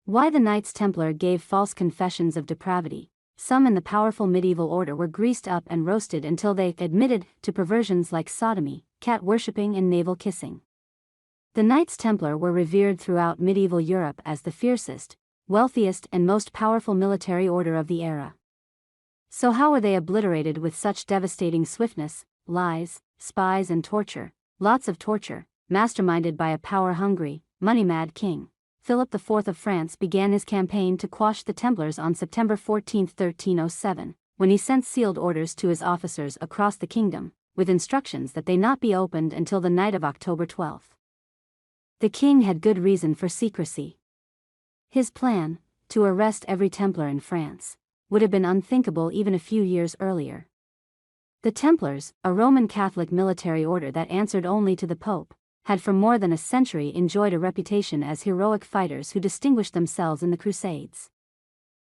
Why the Knights Templar gave false confessions of depravity. Some in the powerful medieval order were greased up and roasted until they admitted to perversions like sodomy, cat-worshipping and navel kissing. The Knights Templar were revered throughout medieval Europe as the fiercest, wealthiest and most powerful military order of the era. So how were they obliterated with such devastating swiftness? Lies, spies and torture, lots of torture, masterminded by a power-hungry, money-mad king. Philip IV of France began his campaign to quash the Templars on September 14, 1307, when he sent sealed orders to his officers across the kingdom, with instructions that they not be opened until the night of October 12. The king had good reason for secrecy. His plan, to arrest every Templar in France, would have been unthinkable even a few years earlier. The Templars, a Roman Catholic military order that answered only to the Pope, had for more than a century enjoyed a reputation as heroic fighters who distinguished themselves in the Crusades.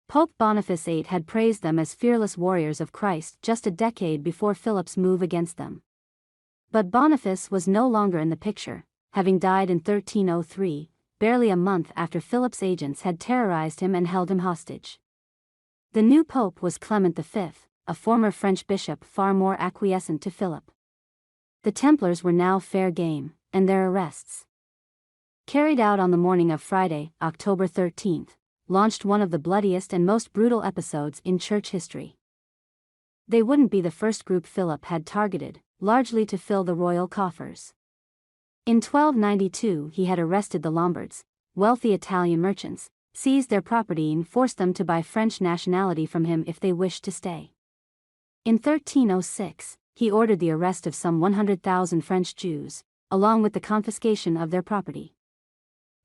Pope Boniface VIII had praised them as fearless warriors of Christ just a decade before Philip's move against them. But Boniface was no longer in the picture, having died in 1303, barely a month after Philip's agents had terrorized him and held him hostage. The new pope was Clement V, a former French bishop far more acquiescent to Philip. The Templars were now fair game, and their arrests, carried out on the morning of Friday, October 13, launched one of the bloodiest and most brutal episodes in church history. They wouldn't be the first group Philip had targeted, largely to fill the royal coffers. In 1292 he had arrested the Lombards, wealthy Italian merchants, seized their property and forced them to buy French nationality from him if they wished to stay. In 1306, he ordered the arrest of some 100,000 French Jews, along with the confiscation of their property.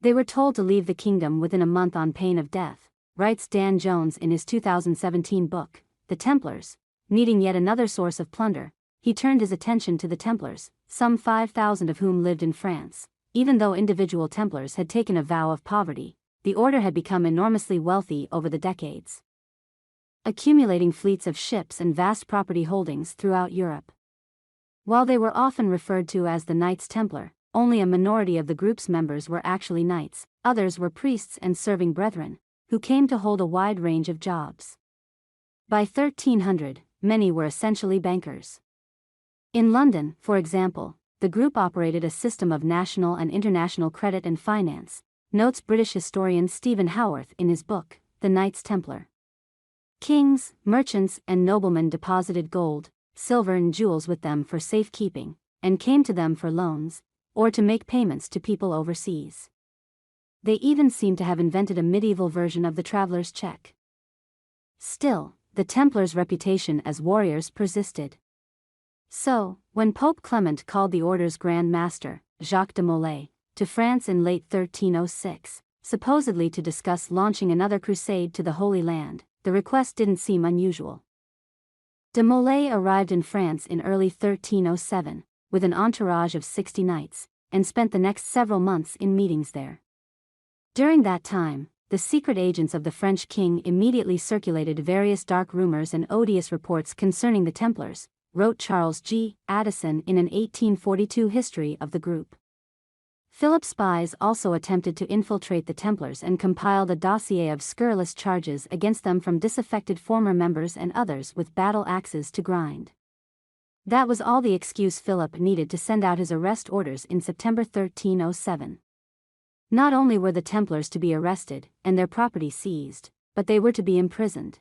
They were told to leave the kingdom within a month on pain of death, writes Dan Jones in his 2017 book, The Templars. Needing yet another source of plunder, he turned his attention to the Templars, some 5,000 of whom lived in France. Even though individual Templars had taken a vow of poverty, the order had become enormously wealthy over the decades, accumulating fleets of ships and vast property holdings throughout Europe. While they were often referred to as the Knights Templar, only a minority of the group's members were actually knights, others were priests and serving brethren, who came to hold a wide range of jobs. By 1300, many were essentially bankers. In London, for example, the group operated a system of national and international credit and finance, notes British historian Stephen Howarth in his book, The Knights Templar. Kings, merchants and noblemen deposited gold, silver and jewels with them for safekeeping, and came to them for loans, or to make payments to people overseas. They even seem to have invented a medieval version of the traveler's check. Still, the Templars' reputation as warriors persisted. So, when Pope Clement called the order's Grand Master, Jacques de Molay, to France in late 1306, supposedly to discuss launching another crusade to the Holy Land, the request didn't seem unusual. De Molay arrived in France in early 1307, with an entourage of 60 knights, and spent the next several months in meetings there. During that time, the secret agents of the French king immediately circulated various dark rumors and odious reports concerning the Templars, wrote Charles G. Addison in an 1842 history of the group. Philip's spies also attempted to infiltrate the Templars and compiled a dossier of scurrilous charges against them from disaffected former members and others with battle axes to grind. That was all the excuse Philip needed to send out his arrest orders in September 1307. Not only were the Templars to be arrested and their property seized, but they were to be imprisoned,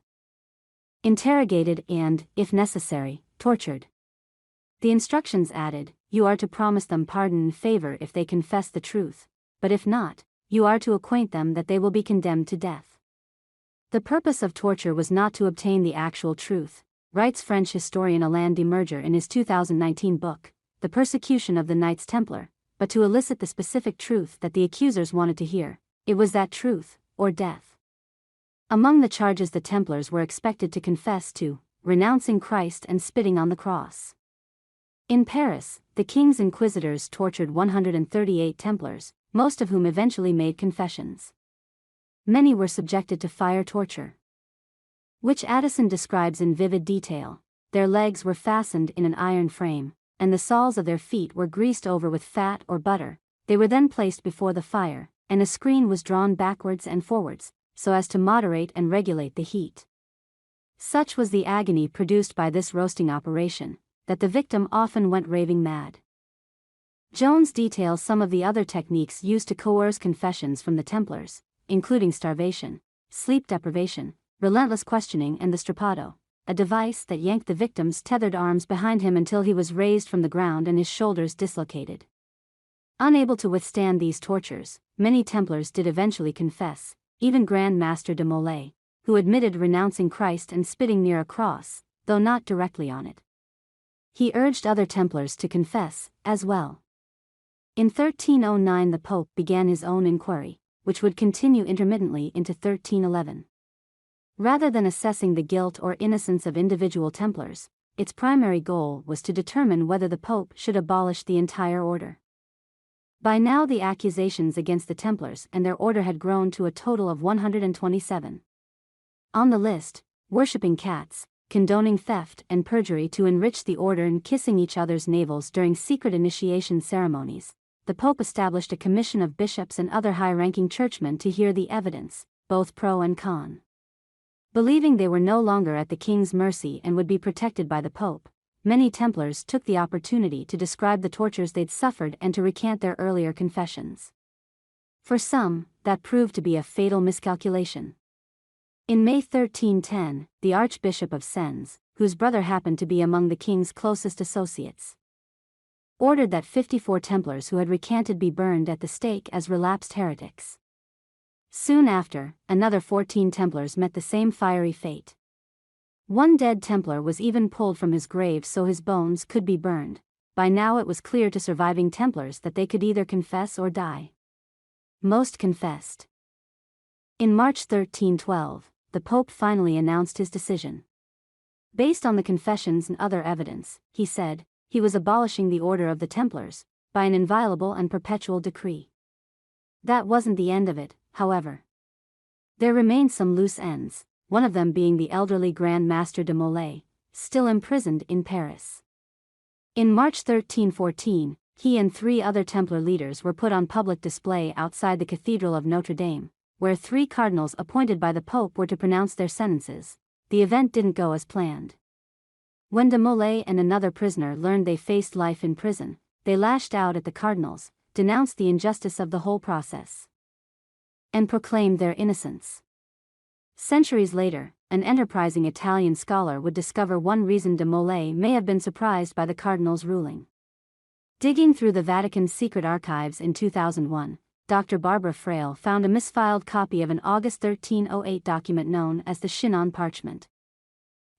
interrogated and, if necessary, tortured. The instructions added, "You are to promise them pardon and favor if they confess the truth, but if not, you are to acquaint them that they will be condemned to death." The purpose of torture was not to obtain the actual truth, writes French historian Alain de Merger in his 2019 book, The Persecution of the Knights Templar, but to elicit the specific truth that the accusers wanted to hear. It was that truth, or death. Among the charges the Templars were expected to confess to, renouncing Christ and spitting on the cross. In Paris, the king's inquisitors tortured 138 Templars, most of whom eventually made confessions. Many were subjected to fire torture, which Addison describes in vivid detail. Their legs were fastened in an iron frame, and the soles of their feet were greased over with fat or butter. They were then placed before the fire, and a screen was drawn backwards and forwards, so as to moderate and regulate the heat. Such was the agony produced by this roasting operation, that the victim often went raving mad. Jones details some of the other techniques used to coerce confessions from the Templars, including starvation, sleep deprivation, relentless questioning and the strappado, a device that yanked the victim's tethered arms behind him until he was raised from the ground and his shoulders dislocated. Unable to withstand these tortures, many Templars did eventually confess, even Grand Master de Molay, who admitted renouncing Christ and spitting near a cross, though not directly on it. He urged other Templars to confess, as well. In 1309 the Pope began his own inquiry, which would continue intermittently into 1311. Rather than assessing the guilt or innocence of individual Templars, its primary goal was to determine whether the Pope should abolish the entire order. By now the accusations against the Templars and their order had grown to a total of 127. On the list, worshipping cats, condoning theft and perjury to enrich the order and kissing each other's navels during secret initiation ceremonies, the Pope established a commission of bishops and other high-ranking churchmen to hear the evidence, both pro and con. Believing they were no longer at the king's mercy and would be protected by the Pope, many Templars took the opportunity to describe the tortures they'd suffered and to recant their earlier confessions. For some, that proved to be a fatal miscalculation. In May 1310, the Archbishop of Sens, whose brother happened to be among the king's closest associates, ordered that 54 Templars who had recanted be burned at the stake as relapsed heretics. Soon after, another 14 Templars met the same fiery fate. One dead Templar was even pulled from his grave so his bones could be burned. By now it was clear to surviving Templars that they could either confess or die. Most confessed. In March 1312, the Pope finally announced his decision. Based on the confessions and other evidence, he said, he was abolishing the order of the Templars, by an inviolable and perpetual decree. That wasn't the end of it, however. There remained some loose ends, one of them being the elderly Grand Master de Molay, still imprisoned in Paris. In March 1314, he and 3 other Templar leaders were put on public display outside the Cathedral of Notre Dame, where 3 cardinals appointed by the Pope were to pronounce their sentences. The event didn't go as planned. When de Molay and another prisoner learned they faced life in prison, they lashed out at the cardinals, denounced the injustice of the whole process, and proclaimed their innocence. Centuries later, an enterprising Italian scholar would discover one reason de Molay may have been surprised by the cardinal's ruling. Digging through the Vatican's secret archives in 2001, Dr. Barbara Frail found a misfiled copy of an August 1308 document known as the Chinon Parchment.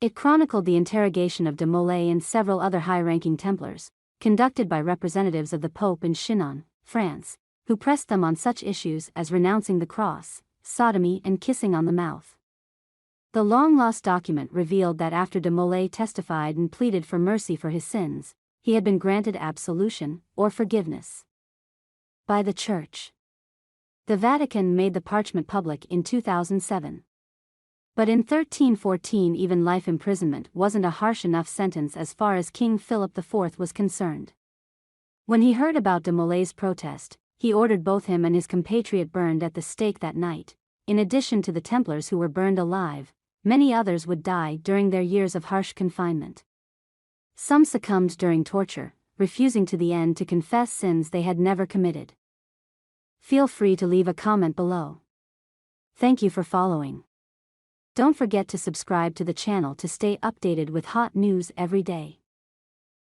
It chronicled the interrogation of de Molay and several other high-ranking Templars, conducted by representatives of the Pope in Chinon, France, who pressed them on such issues as renouncing the cross, sodomy and kissing on the mouth. The long-lost document revealed that after de Molay testified and pleaded for mercy for his sins, he had been granted absolution, or forgiveness, by the Church. The Vatican made the parchment public in 2007. But in 1314 even life imprisonment wasn't a harsh enough sentence as far as King Philip IV was concerned. When he heard about de Molay's protest, he ordered both him and his compatriot burned at the stake that night. In addition to the Templars who were burned alive, many others would die during their years of harsh confinement. Some succumbed during torture, refusing to the end to confess sins they had never committed. Feel free to leave a comment below. Thank you for following. Don't forget to subscribe to the channel to stay updated with hot news every day.